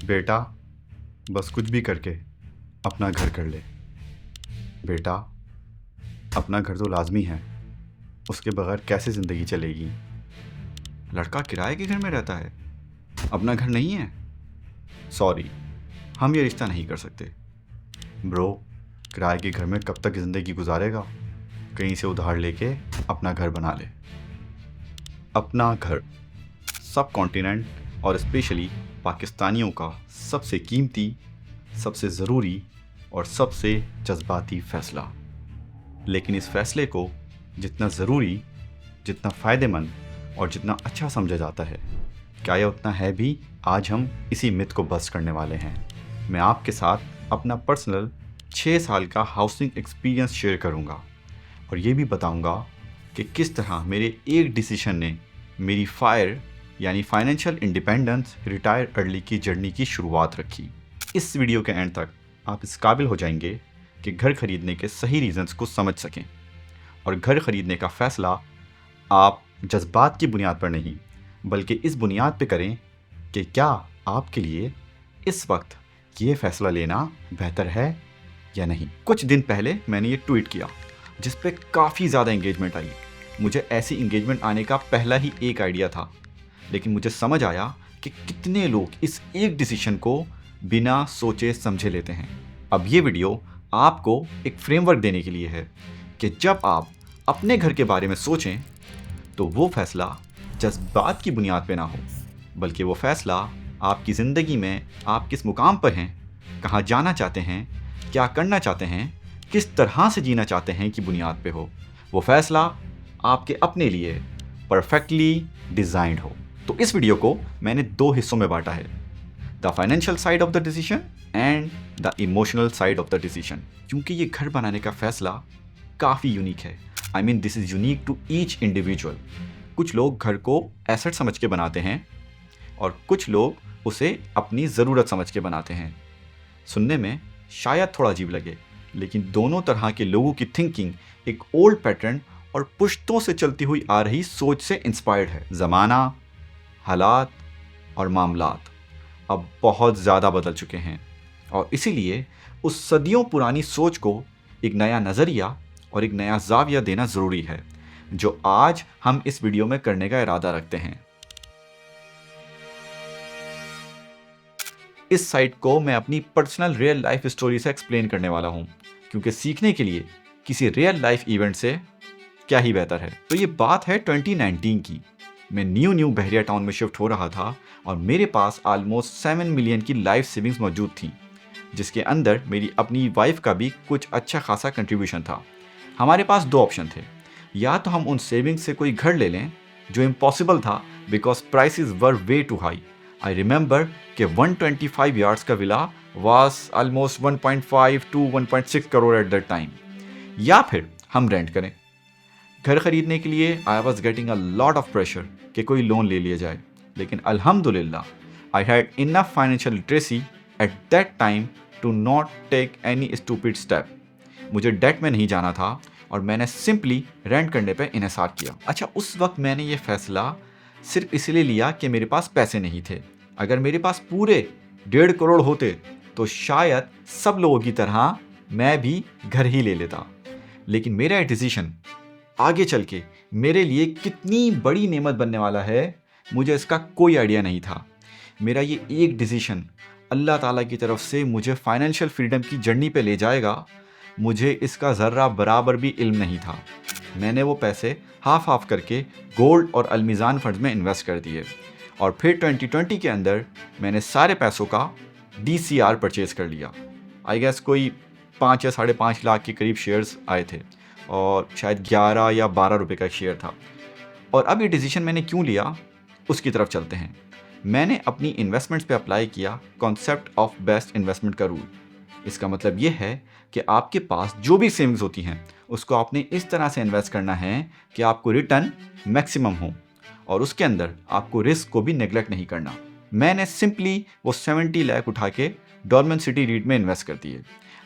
बेटा, बस कुछ भी करके अपना घर कर ले। बेटा, अपना घर तो लाजमी है, उसके बगैर कैसे ज़िंदगी चलेगी। लड़का किराए के घर में रहता है, अपना घर नहीं है। सॉरी, हम ये रिश्ता नहीं कर सकते। ब्रो, किराए के घर में कब तक ज़िंदगी गुजारेगा। कहीं से उधार लेके अपना घर बना ले। अपना घर सब कॉन्टिनेंट और स्पेशली पाकिस्तानियों का सबसे कीमती, सबसे ज़रूरी और सबसे जज्बाती फ़ैसला। लेकिन इस फ़ैसले को जितना ज़रूरी, जितना फ़ायदेमंद और जितना अच्छा समझा जाता है, क्या यह उतना है भी? आज हम इसी मिथ को बस्ट करने वाले हैं। मैं आपके साथ अपना पर्सनल 6 साल का हाउसिंग एक्सपीरियंस शेयर करूंगा और ये भी बताऊंगा कि किस तरह मेरे एक डिसीजन ने मेरी फाइनेंशियल इंडिपेंडेंस रिटायर अर्ली की जर्नी की शुरुआत रखी। इस वीडियो के एंड तक आप इस काबिल हो जाएंगे कि घर खरीदने के सही रीज़न्स को समझ सकें और घर खरीदने का फ़ैसला आप जज्बात की बुनियाद पर नहीं, बल्कि इस बुनियाद पर करें कि क्या आपके लिए इस वक्त ये फ़ैसला लेना बेहतर है या नहीं। कुछ दिन पहले मैंने ये ट्वीट किया जिस पे काफ़ी ज़्यादा इंगेजमेंट आई। मुझे ऐसी इंगेजमेंट आने का पहला ही एक आइडिया था, लेकिन मुझे समझ आया कि कितने लोग इस एक डिसीजन को बिना सोचे समझे लेते हैं। अब ये वीडियो आपको एक फ्रेमवर्क देने के लिए है कि जब आप अपने घर के बारे में सोचें तो वो फैसला जज्बात की बुनियाद पे ना हो, बल्कि वो फैसला आपकी ज़िंदगी में आप किस मुकाम पर हैं, कहाँ जाना चाहते हैं, क्या करना चाहते हैं, किस तरह से जीना चाहते हैं की बुनियाद पे हो। वो फैसला आपके अपने लिए परफेक्टली डिज़ाइंड हो। तो इस वीडियो को मैंने 2 हिस्सों में बांटा है, the financial side of the decision and the emotional side of the decision. क्योंकि ये घर बनाने का फैसला काफ़ी यूनिक है। I mean this is unique to each individual. कुछ लोग घर को एसेट समझ के बनाते हैं और कुछ लोग उसे अपनी ज़रूरत समझ के बनाते हैं। सुनने में शायद थोड़ा अजीब लगे, लेकिन दोनों तरह के लोगों की थिंकिंग एक ओल्ड पैटर्न और पुश्तों से चलती हुई आ रही सोच से इंस्पायर्ड है। ज़माना, हालात और मामलात अब बहुत ज़्यादा बदल चुके हैं और इसीलिए उस सदियों पुरानी सोच को एक नया नज़रिया और एक नया ज़ाविया देना ज़रूरी है, जो आज हम इस वीडियो में करने का इरादा रखते हैं। इस साइट को मैं अपनी पर्सनल रियल लाइफ स्टोरी से एक्सप्लेन करने वाला हूँ, क्योंकि सीखने के लिए किसी रियल लाइफ इवेंट से क्या ही बेहतर है। तो ये बात है 2019 की। मैं न्यू बहरिया टाउन में शिफ्ट हो रहा था और मेरे पास ऑलमोस्ट 7 मिलियन की लाइफ सेविंग्स मौजूद थी, जिसके अंदर मेरी अपनी वाइफ का भी कुछ अच्छा खासा कंट्रीब्यूशन था। हमारे पास 2 ऑप्शन थे, या तो हम उन सेविंग्स से कोई घर ले लें, जो इम्पॉसिबल था because prices were way too high. I remember कि 125 यार्ड्स का villa was almost 1.5 to 1.6 crore at that time, या फिर हम रेंट करें। घर खरीदने के लिए I was getting a lot of pressure कि कोई लोन ले लिया जाए, लेकिन अल्हम्दुलिल्लाह I had enough financial literacy at that time to not take any stupid step. मुझे डेट में नहीं जाना था और मैंने सिंपली रेंट करने पे इन्हिसार किया। अच्छा, उस वक्त मैंने ये फैसला सिर्फ इसलिए लिया कि मेरे पास पैसे नहीं थे। अगर मेरे पास पूरे 1.5 करोड़ होते तो शायद सब लोगों की तरह मैं भी घर ही ले लेता। लेकिन मेरा डिसीजन आगे चल के मेरे लिए कितनी बड़ी नेमत बनने वाला है, मुझे इसका कोई आइडिया नहीं था। मेरा ये एक डिसीजन अल्लाह ताला की तरफ से मुझे फाइनेंशियल फ्रीडम की जर्नी पे ले जाएगा, मुझे इसका ज़र्रा बराबर भी इल्म नहीं था। मैंने वो पैसे हाफ करके गोल्ड और अलमीज़ान फंड्स में इन्वेस्ट कर दिए और फिर 2020 के अंदर मैंने सारे पैसों का DCR परचेज़ कर लिया। आई गेस कोई 5 या 5.5 लाख के करीब शेयर्स आए थे और शायद 11 या 12 रुपए का शेयर था। और अब ये डिसीजन मैंने क्यों लिया, उसकी तरफ चलते हैं। मैंने अपनी इन्वेस्टमेंट्स पे अप्लाई किया कॉन्सेप्ट ऑफ बेस्ट इन्वेस्टमेंट का रूल। इसका मतलब ये है कि आपके पास जो भी सेविंग्स होती हैं उसको आपने इस तरह से इन्वेस्ट करना है कि आपको रिटर्न मैक्सिमम हो और उसके अंदर आपको रिस्क को भी नेग्लेक्ट नहीं करना। मैंने सिंपली वो 70 लाख उठा के डॉल्मेन सिटी रीट में इन्वेस्ट कर दिए।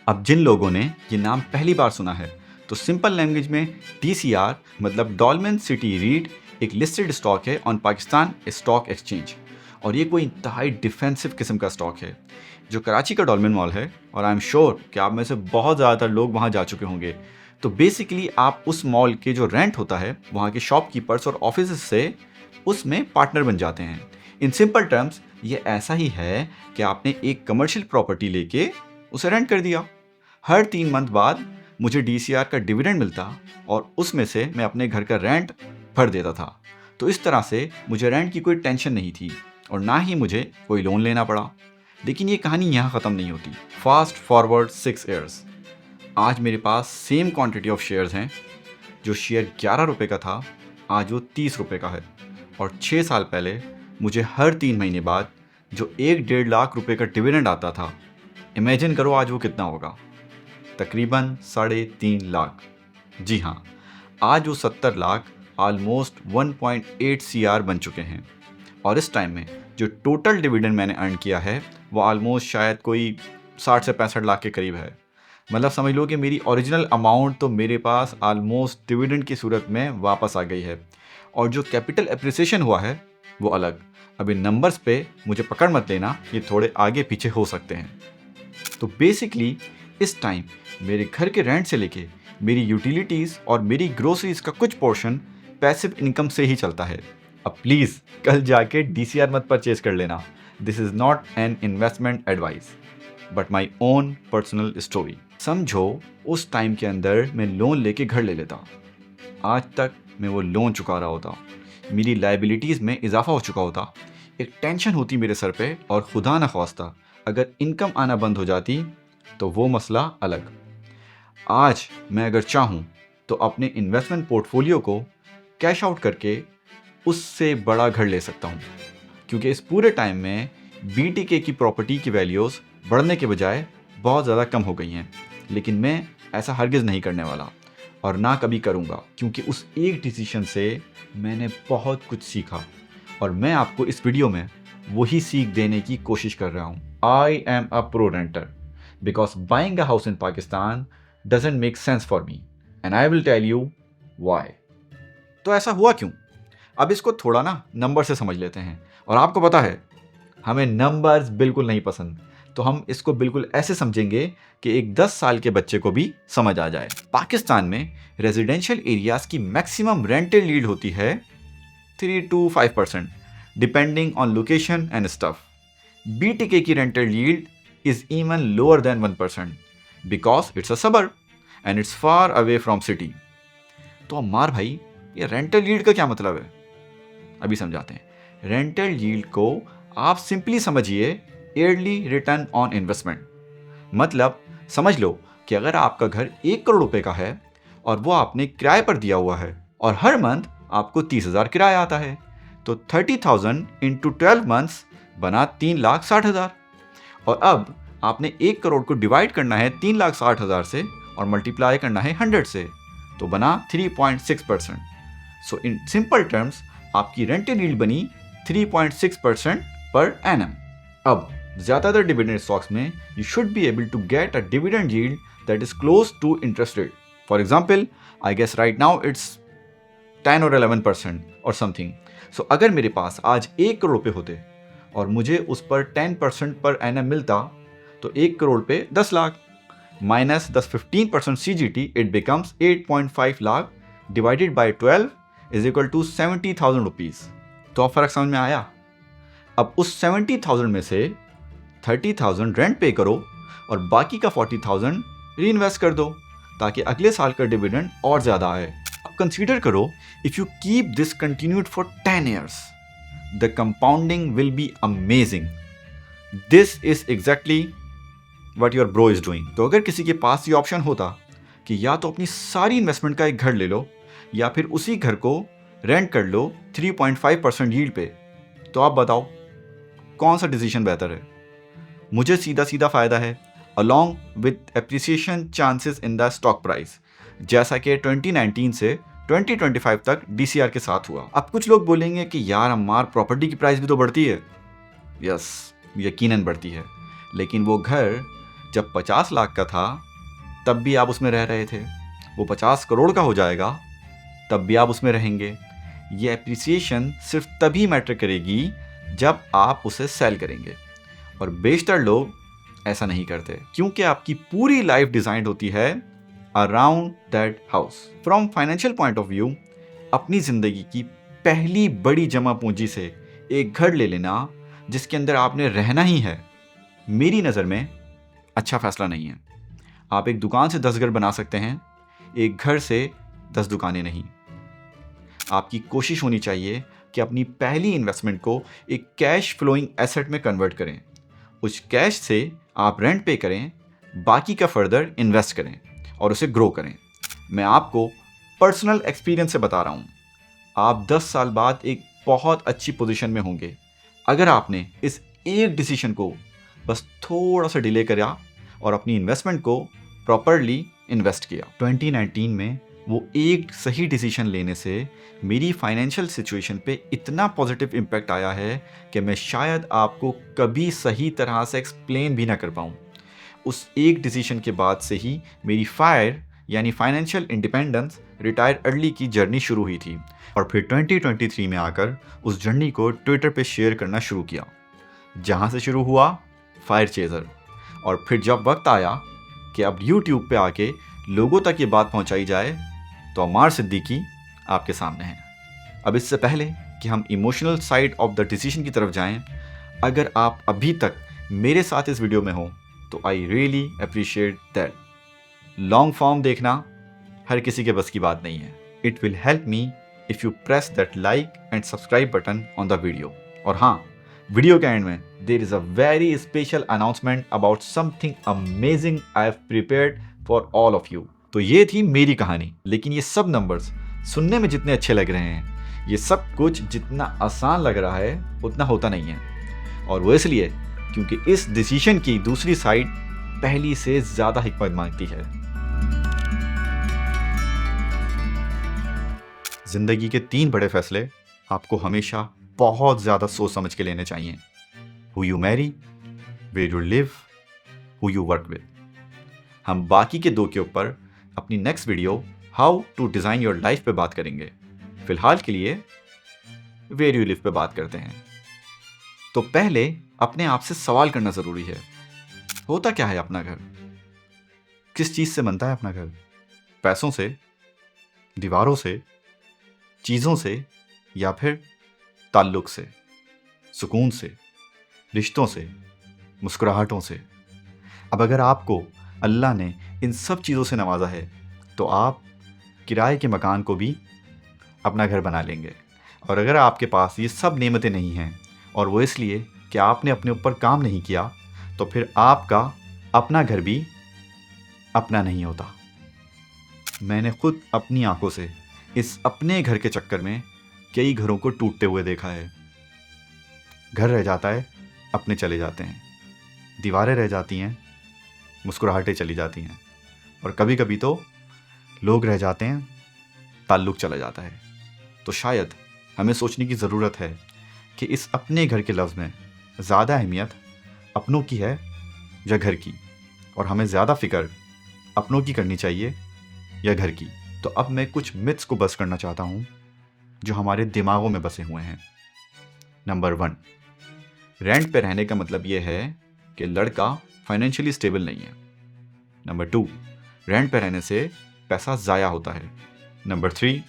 अब जिन लोगों ने ये नाम पहली बार सुना है, तो सिंपल लैंग्वेज में DCR मतलब डॉल्मेन सिटी रीट एक लिस्टेड स्टॉक है ऑन पाकिस्तान स्टॉक एक्सचेंज और ये कोई इंतहाई डिफेंसिव किस्म का स्टॉक है जो कराची का डॉल्मेन मॉल है, और आई एम श्योर कि आप में से बहुत ज़्यादातर लोग वहाँ जा चुके होंगे। तो बेसिकली आप उस मॉल के जो रेंट होता है वहाँ के शॉपकीपर्स और ऑफिस से उसमें पार्टनर बन जाते हैं। इन सिंपल टर्म्स ये ऐसा ही है कि आपने एक कमर्शियल प्रॉपर्टी लेके उसे रेंट कर दिया। हर 3 मंथ बाद मुझे DCR का डिविडेंड मिलता और उसमें से मैं अपने घर का रेंट भर देता था। तो इस तरह से मुझे रेंट की कोई टेंशन नहीं थी और ना ही मुझे कोई लोन लेना पड़ा। लेकिन ये कहानी यहाँ ख़त्म नहीं होती। फास्ट फॉरवर्ड 6 ईयर्स, आज मेरे पास सेम क्वांटिटी ऑफ शेयर्स हैं। जो शेयर 11 रुपये का था आज वो 30 रुपये का है। और 6 साल पहले मुझे हर 3 महीने बाद जो 1-1.5 लाख रुपए का डिविडेंड आता था, इमेजिन करो आज वो कितना होगा। तकरीबन 3.5 लाख। जी हाँ, आज वो 70 लाख ऑलमोस्ट 1.8 CR बन चुके हैं। और इस टाइम में जो टोटल डिविडेंड मैंने अर्न किया है वो ऑलमोस्ट शायद कोई 60 से 65 लाख के करीब है। मतलब समझ लो कि मेरी ओरिजिनल अमाउंट तो मेरे पास ऑलमोस्ट डिविडेंड की सूरत में वापस आ गई है। और जो कैपिटल एप्रिसिएशन हुआ है वो अलग। अभी नंबर्स पे मुझे पकड़ मत लेना, ये थोड़े आगे पीछे हो सकते हैं। तो बेसिकली इस टाइम मेरे घर के रेंट से लेके मेरी यूटिलिटीज़ और मेरी ग्रोसरीज का कुछ पोर्शन पैसिव इनकम से ही चलता है। अब प्लीज़ कल जाके DCR मत परचेज कर लेना। This is not an investment advice but my own personal story. समझो उस टाइम के अंदर मैं लोन लेके घर ले लेता, आज तक मैं वो लोन चुका रहा होता, मेरी लाइबिलिटीज़ में इजाफा हो चुका होता, एक टेंशन होती मेरे सर पे, और खुदा न ख्वास्ता अगर इनकम आना बंद हो जाती तो वो मसला अलग। आज मैं अगर चाहूँ तो अपने इन्वेस्टमेंट पोर्टफोलियो को कैश आउट करके उससे बड़ा घर ले सकता हूँ, क्योंकि इस पूरे टाइम में BTK की प्रॉपर्टी की वैल्यूज़ बढ़ने के बजाय बहुत ज़्यादा कम हो गई हैं। लेकिन मैं ऐसा हरगिज़ नहीं करने वाला और ना कभी करूँगा, क्योंकि उस एक डिसीजन से मैंने बहुत कुछ सीखा और मैं आपको इस वीडियो में वही सीख देने की कोशिश कर रहा हूँ। I am a pro renter because buying a house in Pakistan doesn't make sense for me and I will tell you why. तो ऐसा हुआ क्यों? अब इसको थोड़ा ना नंबर से समझ लेते हैं। और आपको पता है हमें नंबर्स बिल्कुल नहीं पसंद, तो हम इसको बिल्कुल ऐसे समझेंगे कि एक 10 साल के बच्चे को भी समझ आ जाए। पाकिस्तान में रेजिडेंशियल एरियाज की मैक्सिमम रेंटल यील्ड होती है 3 to 5% depending on location and stuff. BTK की rental yield is even lower than 1% because it's a suburb and it's far away from city. तो अम्मार भाई, ये रेंटल यील्ड का क्या मतलब है? अभी समझाते हैं। रेंटल यील्ड को आप सिंपली समझिए ईयरली रिटर्न ऑन इन्वेस्टमेंट। मतलब समझ लो कि अगर आपका घर 1 करोड़ रुपए का है और वो आपने किराए पर दिया हुआ है और हर मंथ आपको 30,000 किराया आता है, तो 30,000 इंटू 12 मंथ्स बना 3,60,000। और अब आपने 1 करोड़ को डिवाइड करना है 3,60,000 से और मल्टीप्लाई करना है 100 से, तो बना 3.6%। सो इन सिंपल टर्म्स आपकी रेंटल यील्ड बनी 3.6% पर एनम। अब ज़्यादातर डिविडेंड स्टॉक्स में you should be able to get a dividend yield that is close to interest rate. For example, I guess right now it's 10 or 11% और something. सो अगर मेरे पास आज 1 करोड़ रुपये होते और मुझे उस पर 10% पर एनम मिलता, तो 1 करोड़ पे 10 lakh minus 15% CGT, it becomes 8.5 lakh divided by 12 is equal to 70,000 rupees. तो अब फर्क समझ में आया? अब उस 70,000 में से 30,000 रेंट पे करो और बाकी का 40,000 री इन्वेस्ट कर दो ताकि अगले साल का डिविडेंड और ज़्यादा आए। अब कंसीडर करो, if you keep this continued for 10 years the compounding will be amazing. This is exactly what your bro is doing. तो अगर किसी के पास ये ऑप्शन होता कि या तो अपनी सारी इन्वेस्टमेंट का एक घर ले लो या फिर उसी घर को रेंट कर लो 3.5% यील्ड पे, तो आप बताओ कौन सा डिसीजन बेहतर है? मुझे सीधा सीधा फ़ायदा है along with appreciation chances in the stock price, जैसा कि 2019 से 2025 तक DCR के साथ हुआ। अब कुछ लोग बोलेंगे कि यार अम्मार, प्रॉपर्टी की प्राइस भी तो बढ़ती है। यस, यकीनन बढ़ती है, लेकिन वो घर जब 50 लाख का था तब भी आप उसमें रह रहे थे। वो 50 करोड़ का हो जाएगा तब भी आप उसमें रहेंगे। ये एप्रिसिएशन सिर्फ तभी मैटर करेगी जब आप उसे सेल करेंगे। और बेशतर लोग ऐसा नहीं करते क्योंकि आपकी पूरी लाइफ डिजाइन होती है around that house. From financial point of view, अपनी जिंदगी की पहली बड़ी जमा पूंजी से एक घर ले लेना जिसके अंदर आपने रहना ही है, मेरी नज़र में अच्छा फैसला नहीं है। आप एक दुकान से 10 घर बना सकते हैं, एक घर से 10 दुकानें नहीं। आपकी कोशिश होनी चाहिए कि अपनी पहली इन्वेस्टमेंट को एक कैश फ्लोइंग एसेट में कन्वर्ट करें। उस कैश से आप रेंट पे करें, बाकी का फर्दर इन्वेस्ट करें और उसे ग्रो करें। मैं आपको पर्सनल एक्सपीरियंस से बता रहा हूँ, आप 10 साल बाद एक बहुत अच्छी पोजीशन में होंगे अगर आपने इस एक डिसीजन को बस थोड़ा सा डिले करा और अपनी इन्वेस्टमेंट को प्रॉपरली इन्वेस्ट किया। 2019 में वो एक सही डिसीजन लेने से मेरी फाइनेंशियल सिचुएशन पे इतना पॉजिटिव इम्पैक्ट आया है कि मैं शायद आपको कभी सही तरह से एक्सप्लेन भी ना कर पाऊँ। उस एक डिसीजन के बाद से ही मेरी फायर यानी फाइनेंशियल इंडिपेंडेंस रिटायर अर्ली की जर्नी शुरू हुई थी और फिर 2023 में आकर उस जर्नी को ट्विटर पे शेयर करना शुरू किया, जहाँ से शुरू हुआ फायर चेजर। और फिर जब वक्त आया कि अब यूट्यूब पे आके लोगों तक ये बात पहुंचाई जाए तो अमार सिद्दीकी आपके सामने है। अब इससे पहले कि हम emotional side of the decision की तरफ जाएं, अगर आप अभी तक मेरे साथ इस वीडियो में हो तो I really appreciate that. Long form देखना हर किसी के बस की बात नहीं है। It will help me if you press that like and subscribe button on the video. और हाँ, वीडियो के एंड में there is a very special announcement about something amazing I have prepared for all of you. तो ये थी मेरी कहानी, लेकिन ये सब नंबर्स सुनने में जितने अच्छे लग रहे हैं, ये सब कुछ जितना आसान लग रहा है उतना होता नहीं है। और वो इसलिए क्योंकि इस डिसीजन की दूसरी साइड पहली से ज़्यादा हिकमत मांगती है। जिंदगी के 3 बड़े फैसले आपको हमेशा बहुत ज़्यादा सोच समझ के लेने चाहिए। Who you marry, where you live, who you work with. हम बाकी के 2 के ऊपर अपनी next video how to design your life पे बात करेंगे। फिलहाल के लिए वेयर यू लिव पे बात करते हैं। तो पहले अपने आप से सवाल करना ज़रूरी है, होता क्या है अपना घर? किस चीज़ से बनता है अपना घर? पैसों से, दीवारों से, चीज़ों से, या फिर ताल्लुक से, सुकून से, रिश्तों से, मुस्कुराहटों से? अब अगर आपको अल्लाह ने इन सब चीज़ों से नवाजा है तो आप किराए के मकान को भी अपना घर बना लेंगे। और अगर आपके पास ये सब नेमतें नहीं हैं और वो इसलिए कि आपने अपने ऊपर काम नहीं किया, तो फिर आपका अपना घर भी अपना नहीं होता। मैंने खुद अपनी आंखों से इस अपने घर के चक्कर में कई घरों को टूटते हुए देखा है। घर रह जाता है, अपने चले जाते हैं, दीवारें रह जाती हैं, मुस्कुराहटें चली जाती हैं, और कभी कभी तो लोग रह जाते हैं, ताल्लुक चला जाता है। तो शायद हमें सोचने की ज़रूरत है कि इस अपने घर के लफ्ज़ में ज़्यादा अहमियत अपनों की है या घर की, और हमें ज़्यादा फ़िक्र अपनों की करनी चाहिए या घर की। तो अब मैं कुछ मिथ्स को बस करना चाहता हूँ जो हमारे दिमागों में बसे हुए हैं। नंबर 1, रेंट पे रहने का मतलब ये है कि लड़का फाइनेंशियली स्टेबल नहीं है। नंबर 2, रेंट पे रहने से पैसा ज़ाया होता है। नंबर 3,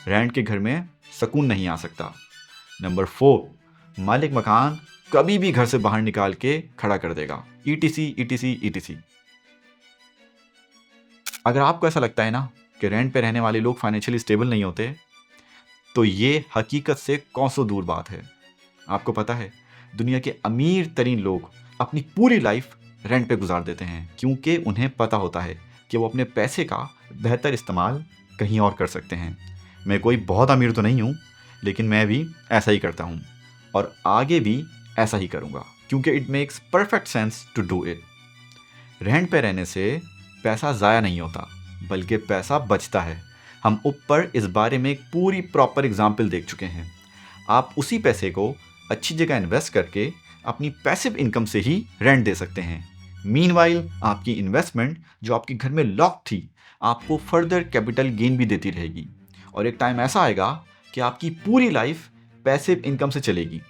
रेंट के घर में सुकून नहीं आ सकता। नंबर 4, मालिक मकान कभी भी घर से बाहर निकाल के खड़ा कर देगा, ETC ETC ETC। अगर आपको ऐसा लगता है ना कि रेंट पे रहने वाले लोग फाइनेंशियली स्टेबल नहीं होते, तो ये हकीकत से कौसों दूर बात है। आपको पता है, दुनिया के अमीर तरीन लोग अपनी पूरी लाइफ रेंट पे गुजार देते हैं क्योंकि उन्हें पता होता है कि वो अपने पैसे का बेहतर इस्तेमाल कहीं और कर सकते हैं। मैं कोई बहुत अमीर तो नहीं हूँ, लेकिन मैं भी ऐसा ही करता हूँ और आगे भी ऐसा ही करूँगा क्योंकि it makes perfect sense to do it. Rent पे रहने से पैसा ज़ाया नहीं होता, बल्कि पैसा बचता है। हम ऊपर इस बारे में एक पूरी प्रॉपर एग्जाम्पल देख चुके हैं। आप उसी पैसे को अच्छी जगह इन्वेस्ट करके अपनी पैसिव इनकम से ही रेंट दे सकते हैं। मीनवाइल आपकी इन्वेस्टमेंट जो आपके घर में लॉक थी, आपको फर्दर कैपिटल गेन भी देती रहेगी, और एक टाइम ऐसा आएगा कि आपकी पूरी लाइफ पैसिव इनकम से चलेगी।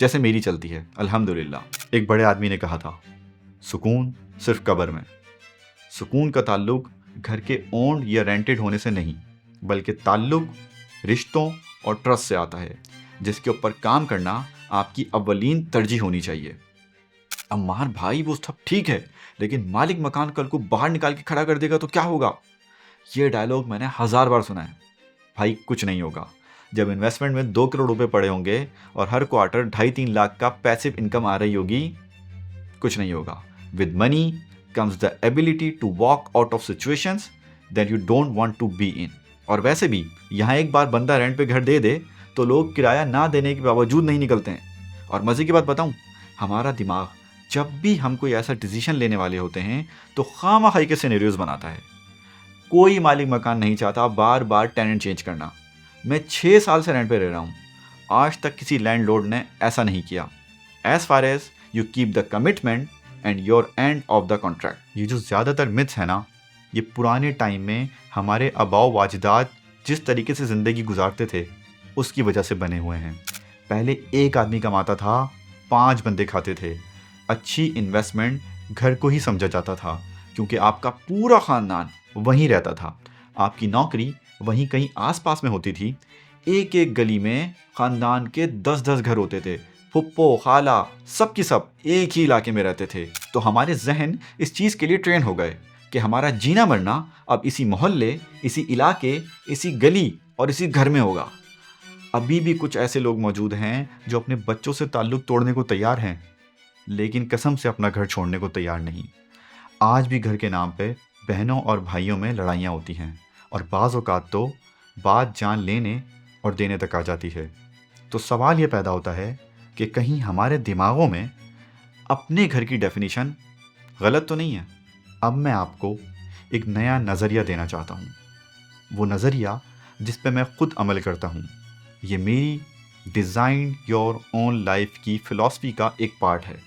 जैसे मेरी चलती है अल्हम्दुलिल्लाह। एक बड़े आदमी ने कहा था, सुकून सिर्फ कब्र में। सुकून का ताल्लुक घर के ओन्ड या रेंटेड होने से नहीं, बल्कि ताल्लुक रिश्तों और ट्रस्ट से आता है, जिसके ऊपर काम करना आपकी अव्वलीन तरजीह होनी चाहिए। अम्मार भाई वो सब ठीक है, लेकिन मालिक मकान कल को बाहर निकाल के खड़ा कर देगा तो क्या होगा? ये डायलॉग मैंने 1000 बार सुना है। भाई कुछ नहीं होगा। जब इन्वेस्टमेंट में 2 करोड़ रुपए पड़े होंगे और हर क्वार्टर 2.5-3 लाख का पैसिव इनकम आ रही होगी, कुछ नहीं होगा। With money comes the ability to walk out of situations that you don't want to be in. और वैसे भी यहाँ एक बार बंदा रेंट पे घर दे दे तो लोग किराया ना देने के बावजूद नहीं निकलते हैं। और मज़े की बात बताऊँ, हमारा दिमाग जब भी हम कोई ऐसा डिसीजन लेने वाले होते हैं तो खामखाई के सिनेरियोज बनाता है। कोई मालिक मकान नहीं चाहता बार बार टेनेंट चेंज करना। मैं 6 साल से रेंट पे रह रहा हूँ, आज तक किसी लैंडलॉर्ड ने ऐसा नहीं किया। As far as you keep the commitment and your end of the contract. ये जो ज़्यादातर मिथ्स है ना, ये पुराने टाइम में हमारे आबाओ वाजदाद जिस तरीके से ज़िंदगी गुजारते थे उसकी वजह से बने हुए हैं। पहले एक आदमी कमाता था, 5 बंदे खाते थे। अच्छी इन्वेस्टमेंट घर को ही समझा जाता था, क्योंकि आपका पूरा ख़ानदान वहीं रहता था। आपकी नौकरी वहीं कहीं आसपास में होती थी। एक एक गली में ख़ानदान के 10-10 घर होते थे। फुप्पो खाला सब की सब एक ही इलाके में रहते थे। तो हमारे जहन इस चीज़ के लिए ट्रेन हो गए कि हमारा जीना मरना अब इसी मोहल्ले, इसी इलाके, इसी गली और इसी घर में होगा। अभी भी कुछ ऐसे लोग मौजूद हैं जो अपने बच्चों से ताल्लुक़ तोड़ने को तैयार हैं, लेकिन कसम से अपना घर छोड़ने को तैयार नहीं। आज भी घर के नाम पे बहनों और भाइयों में लड़ाइयाँ होती हैं, और बाज़ औक़ात तो बात जान लेने और देने तक आ जाती है। तो सवाल ये पैदा होता है कि कहीं हमारे दिमागों में अपने घर की डेफिनेशन गलत तो नहीं है। अब मैं आपको एक नया नज़रिया देना चाहता हूँ, वो नज़रिया जिस पे मैं ख़ुद अमल करता हूँ। ये मेरी डिज़ाइन योर ओन लाइफ की फ़िलॉसफ़ी का एक पार्ट है।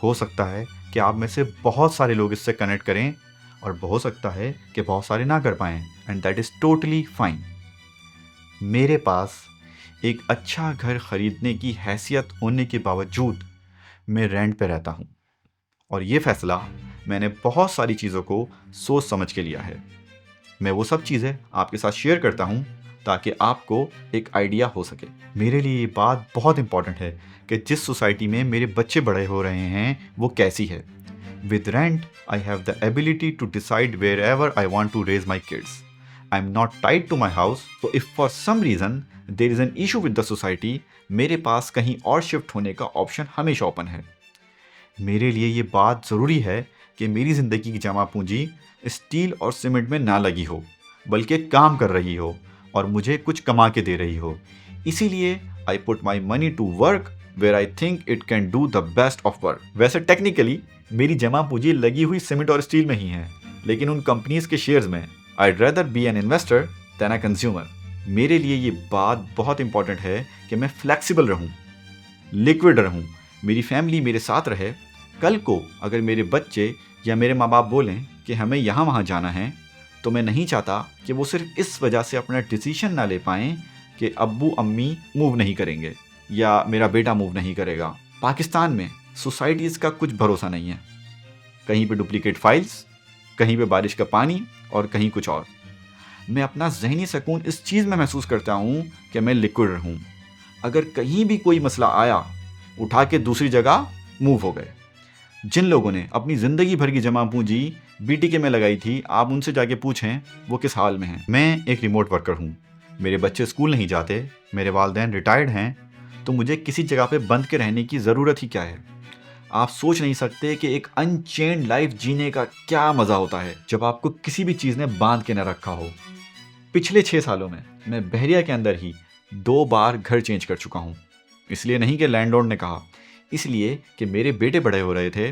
हो सकता है कि आप में से बहुत सारे लोग इससे कनेक्ट करें, और हो सकता है कि बहुत सारे ना कर पाएँ, and that is totally fine. मेरे पास एक अच्छा घर ख़रीदने की हैसियत होने के बावजूद मैं रेंट पे रहता हूँ, और ये फ़ैसला मैंने बहुत सारी चीज़ों को सोच समझ के लिया है। मैं वो सब चीज़ें आपके साथ शेयर करता हूँ ताकि आपको एक आइडिया हो सके। मेरे लिए ये बात बहुत इंपॉर्टेंट है कि जिस सोसाइटी में मेरे बच्चे बड़े हो रहे हैं वो कैसी है। With rent, I have the ability to decide wherever I want to raise my kids. I'm not tied to my house, so if for some reason there is an issue with the society, मेरे पास कहीं और shift होने का option हमेशा open है। मेरे लिए ये बात ज़रूरी है कि मेरी ज़िंदगी की जमा पूंजी स्टील और सीमेंट में ना लगी हो, बल्कि काम कर रही हो और मुझे कुछ कमा के दे रही हो। इसीलिए I put my money to work where I think it can do the best of work. वैसे टेक्निकली मेरी जमा पूंजी लगी हुई सीमेंट और स्टील में ही है, लेकिन उन कंपनीज के शेयर्स में। I'd rather be an investor than a consumer. मेरे लिए ये बात बहुत इंपॉर्टेंट है कि मैं फ्लेक्सिबल रहूं, लिक्विड रहूं, मेरी फैमिली मेरे साथ रहे। कल को अगर मेरे बच्चे या मेरे माँ बाप बोलें कि हमें यहाँ वहाँ जाना है, तो मैं नहीं चाहता कि वो सिर्फ इस वजह से अपना डिसीजन ना ले पाएँ कि अब्बू अम्मी मूव नहीं करेंगे या मेरा बेटा मूव नहीं करेगा। पाकिस्तान में सोसाइटीज़ का कुछ भरोसा नहीं है। कहीं पे डुप्लीकेट फाइल्स, कहीं पे बारिश का पानी और कहीं कुछ और। मैं अपना जहनी सुकून इस चीज़ में महसूस करता हूँ कि मैं लिक्विड रहूँ। अगर कहीं भी कोई मसला आया, उठा के दूसरी जगह मूव हो गए। जिन लोगों ने अपनी ज़िंदगी भर की जमा पूंजी BTK में लगाई थी, आप उनसे जाके पूछें वो किस हाल में हैं। मैं एक रिमोट वर्कर हूँ, मेरे बच्चे स्कूल नहीं जाते, मेरे वालिदैन रिटायर्ड हैं, तो मुझे किसी जगह पे बंद के रहने की ज़रूरत ही क्या है। आप सोच नहीं सकते कि एक अनचेन्ड लाइफ जीने का क्या मज़ा होता है जब आपको किसी भी चीज़ ने बांध के न रखा हो। पिछले 6 सालों में मैं बहरिया के अंदर ही 2 बार घर चेंज कर चुका हूँ। इसलिए नहीं कि लैंडलॉर्ड ने कहा, इसलिए कि मेरे बेटे बड़े हो रहे थे।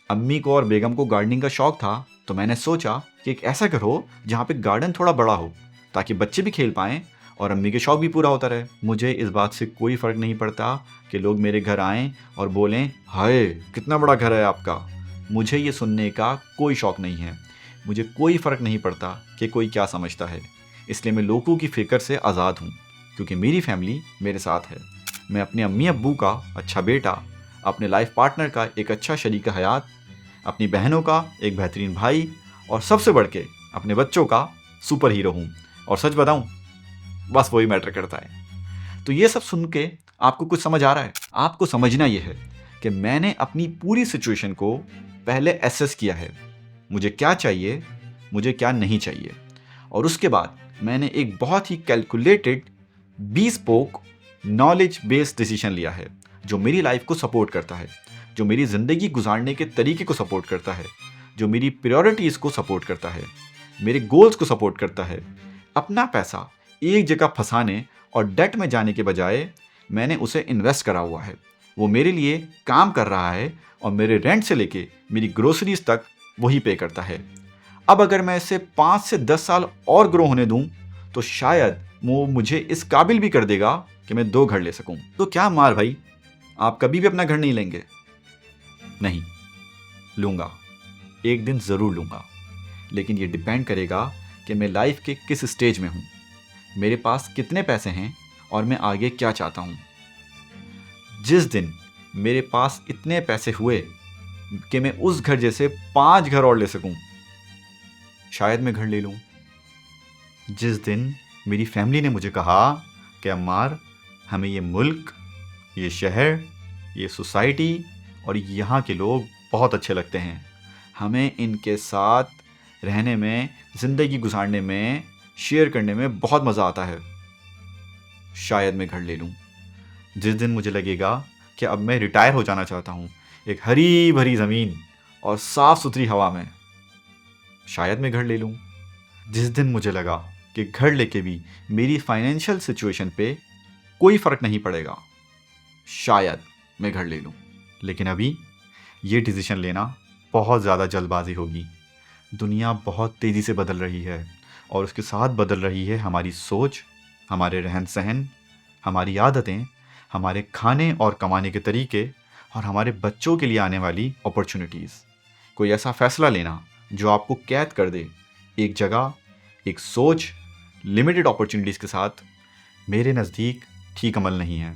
अम्मी को और बेगम को गार्डनिंग का शौक़ था, तो मैंने सोचा कि एक ऐसा घर हो जहाँ पे गार्डन थोड़ा बड़ा हो, ताकि बच्चे भी खेल पाएँ और अम्मी के शौक़ भी पूरा होता रहे। मुझे इस बात से कोई फ़र्क नहीं पड़ता कि लोग मेरे घर आएँ और बोलें, हाय कितना बड़ा घर है आपका। मुझे ये सुनने का कोई शौक़ नहीं है। मुझे कोई फ़र्क नहीं पड़ता कि कोई क्या समझता है। इसलिए मैं लोगों की फ़िक्र से आज़ाद हूँ, क्योंकि मेरी फैमिली मेरे साथ है। मैं अपने अम्मी अब्बू का अच्छा बेटा, अपने लाइफ पार्टनर का एक अच्छा शरीक हयात, अपनी बहनों का एक बेहतरीन भाई और सबसे बढ़ के अपने बच्चों का सुपर हीरो हूँ। और सच बताऊँ, बस वही मैटर करता है। तो ये सब सुन के आपको कुछ समझ आ रहा है? आपको समझना ये है कि मैंने अपनी पूरी सिचुएशन को पहले एसेस किया है, मुझे क्या चाहिए, मुझे क्या नहीं चाहिए, और उसके बाद मैंने एक बहुत ही calculated bespoke knowledge based decision लिया है जो मेरी लाइफ को सपोर्ट करता है, जो मेरी ज़िंदगी गुजारने के तरीके को सपोर्ट करता है, जो मेरी प्रायोरिटीज़ को सपोर्ट करता है, मेरे गोल्स को सपोर्ट करता है। अपना पैसा एक जगह फंसाने और डेट में जाने के बजाय मैंने उसे इन्वेस्ट करा हुआ है। वो मेरे लिए काम कर रहा है और मेरे रेंट से लेके मेरी ग्रोसरीज तक वही पे करता है। अब अगर मैं इसे 5 से 10 साल और ग्रो होने दूं तो शायद वो मुझे इस काबिल भी कर देगा कि मैं 2 घर ले सकूं। तो क्या मार भाई, आप कभी भी अपना घर नहीं लेंगे? नहीं, लूँगा, एक दिन ज़रूर लूँगा, लेकिन ये डिपेंड करेगा कि मैं लाइफ के किस स्टेज में हूँ, मेरे पास कितने पैसे हैं और मैं आगे क्या चाहता हूँ। जिस दिन मेरे पास इतने पैसे हुए कि मैं उस घर जैसे 5 घर और ले सकूं, शायद मैं घर ले लूं। जिस दिन मेरी फैमिली ने मुझे कहा कि अम्मार, हमें ये मुल्क, ये शहर, ये सोसाइटी और यहाँ के लोग बहुत अच्छे लगते हैं, हमें इनके साथ रहने में, ज़िंदगी गुजारने में, शेयर करने में बहुत मज़ा आता है, शायद मैं घर ले लूं। जिस दिन मुझे लगेगा कि अब मैं रिटायर हो जाना चाहता हूँ एक हरी भरी ज़मीन और साफ़ सुथरी हवा में, शायद मैं घर ले लूँ। जिस दिन मुझे लगा कि घर लेके भी मेरी फाइनेंशियल सिचुएशन पे कोई फ़र्क नहीं पड़ेगा, शायद मैं घर ले लूँ। लेकिन अभी ये डिसीजन लेना बहुत ज़्यादा जल्दबाजी होगी। दुनिया बहुत तेज़ी से बदल रही है और उसके साथ बदल रही है हमारी सोच, हमारे रहन सहन, हमारी आदतें, हमारे खाने और कमाने के तरीके और हमारे बच्चों के लिए आने वाली अपॉर्चुनिटीज़। कोई ऐसा फ़ैसला लेना जो आपको कैद कर दे एक जगह, एक सोच, लिमिटेड अपॉर्चुनिटीज़ के साथ, मेरे नज़दीक ठीक अमल नहीं है।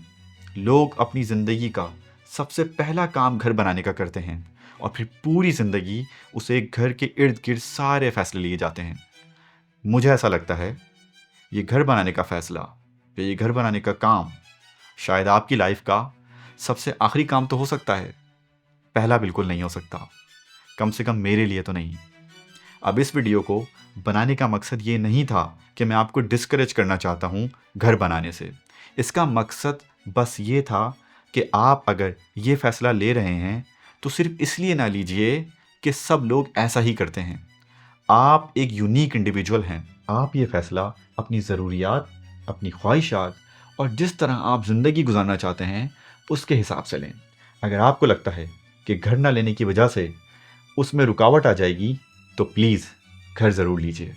लोग अपनी ज़िंदगी का सबसे पहला काम घर बनाने का करते हैं और फिर पूरी ज़िंदगी उसे घर के इर्द गिर्द सारे फ़ैसले लिए जाते हैं। मुझे ऐसा लगता है ये घर बनाने का फ़ैसला या ये घर बनाने का काम शायद आपकी लाइफ का सबसे आखिरी काम तो हो सकता है, पहला बिल्कुल नहीं हो सकता, कम से कम मेरे लिए तो नहीं। अब इस वीडियो को बनाने का मकसद ये नहीं था कि मैं आपको डिस्करेज करना चाहता हूँ घर बनाने से। इसका मकसद बस ये था कि आप अगर ये फ़ैसला ले रहे हैं तो सिर्फ इसलिए ना लीजिए कि सब लोग ऐसा ही करते हैं। आप एक यूनिक इंडिविजुअल हैं। आप ये फ़ैसला अपनी ज़रूरियात, अपनी ख्वाहिशात और जिस तरह आप ज़िंदगी गुजारना चाहते हैं उसके हिसाब से लें। अगर आपको लगता है कि घर ना लेने की वजह से उसमें रुकावट आ जाएगी तो प्लीज़ घर ज़रूर लीजिए।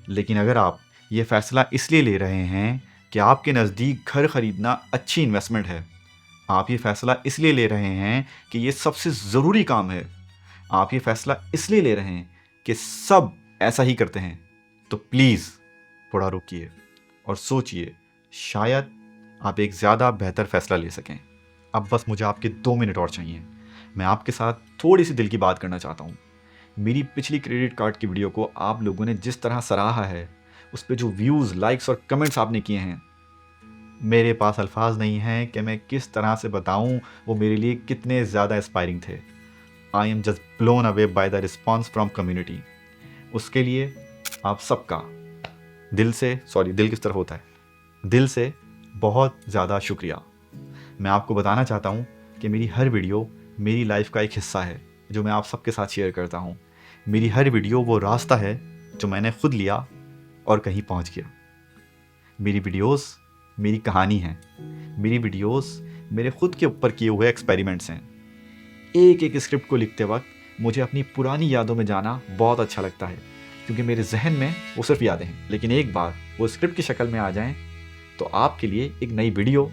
लेकिन अगर आप ये फ़ैसला इसलिए ले रहे हैं कि आपके नज़दीक घर ख़रीदना अच्छी इन्वेस्टमेंट है, आप ये फ़ैसला इसलिए ले रहे हैं कि ये सबसे ज़रूरी काम है, आप ये फ़ैसला इसलिए ले रहे हैं कि सब ऐसा ही करते हैं, तो प्लीज़ थोड़ा रुकिए और सोचिए, शायद आप एक ज़्यादा बेहतर फ़ैसला ले सकें। अब बस मुझे आपके 2 मिनट और चाहिए। मैं आपके साथ थोड़ी सी दिल की बात करना चाहता हूँ। मेरी पिछली क्रेडिट कार्ड की वीडियो को आप लोगों ने जिस तरह सराहा है, उस पर जो व्यूज़, लाइक्स और कमेंट्स आपने किए हैं, मेरे पास अल्फाज नहीं हैं कि मैं किस तरह से बताऊं वो मेरे लिए कितने ज़्यादा इंस्पायरिंग थे। I am just blown away by the response from community. उसके लिए आप सबका दिल से, सॉरी दिल किस तरह होता है, दिल से बहुत ज़्यादा शुक्रिया। मैं आपको बताना चाहता हूँ कि मेरी हर वीडियो मेरी लाइफ का एक हिस्सा है जो मैं आप सबके साथ शेयर करता हूँ। मेरी हर वीडियो वो रास्ता है जो मैंने खुद लिया और कहीं पहुँच गया। मेरी वीडियोस मेरी कहानी है। मेरी वीडियोस मेरे खुद के ऊपर किए हुए एक्सपेरिमेंट्स हैं। एक एक स्क्रिप्ट को लिखते वक्त मुझे अपनी पुरानी यादों में जाना बहुत अच्छा लगता है, क्योंकि मेरे जहन में वो सिर्फ यादें हैं, लेकिन एक बार वो स्क्रिप्ट की शक्ल में आ जाएं तो आपके लिए एक नई वीडियो,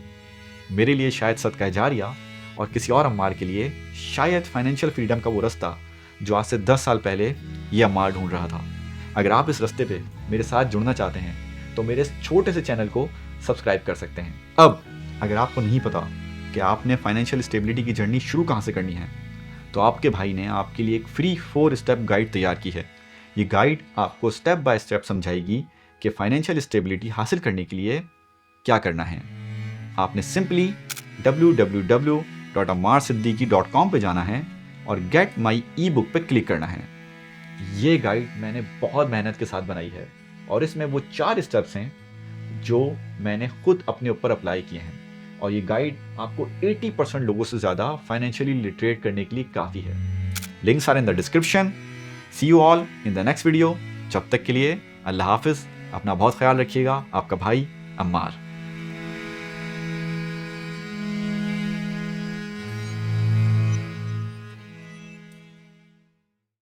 मेरे लिए शायद सदका जारिया और किसी और अम्मार के लिए शायद फाइनेंशियल फ्रीडम का वो रास्ता जो आज से 10 साल पहले ये अम्मार ढूंढ रहा था। अगर आप इस रास्ते पे मेरे साथ जुड़ना चाहते हैं तो मेरे इस छोटे से चैनल को सब्सक्राइब कर सकते हैं। अब अगर आपको नहीं पता कि आपने फाइनेंशियल स्टेबिलिटी की जर्नी शुरू कहाँ से करनी है, तो आपके भाई ने आपके लिए एक फ्री 4 स्टेप गाइड तैयार की है। ये गाइड आपको स्टेप बाय स्टेप समझाएगी कि फाइनेंशियल स्टेबिलिटी हासिल करने के लिए क्या करना है। आपने सिंपली www.ammarsiddiqui.com पे जाना है और गेट माई ई बुक पर क्लिक करना है। ये गाइड मैंने बहुत मेहनत के साथ बनाई है और इसमें वो 4 स्टेप्स हैं जो मैंने खुद अपने ऊपर अप्लाई किए हैं, और ये गाइड आपको 80% लोगों से ज़्यादा फाइनेंशियली लिटरेट करने के लिए काफ़ी है। Links are in the description. See you all in the next video. जब तक के लिए अल्लाह हाफिज़। अपना बहुत ख्याल रखिएगा। आपका भाई अम्मार।